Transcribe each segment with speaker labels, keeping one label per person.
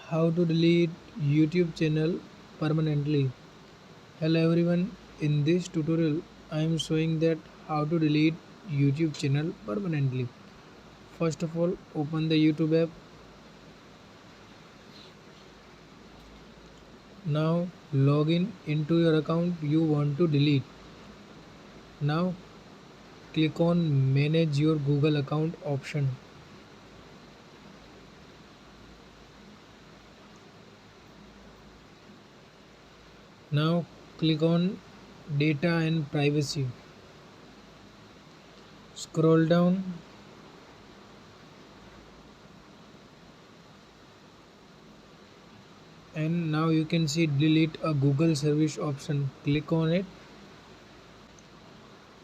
Speaker 1: How to delete YouTube channel permanently. Hello everyone, in this tutorial I am showing that how to delete YouTube channel permanently. First of all, open the YouTube app. Now log in into your account you want to delete. Now click on manage your Google account option. Now click on data and privacy. Scroll down and now you can see delete a Google service option. Click on it.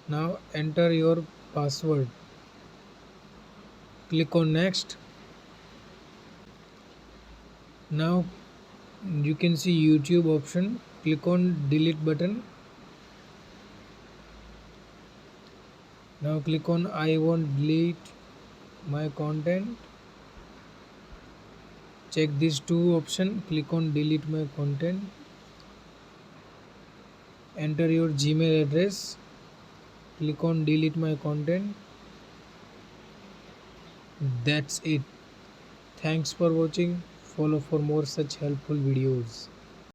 Speaker 1: Now enter your password. Click on next. Now you can see YouTube option. Click on delete button. Now click on I want delete my content. Check these two option. Click on delete my content. Enter your Gmail address. Click on delete my content. That's it. Thanks for watching. Follow for more such helpful videos.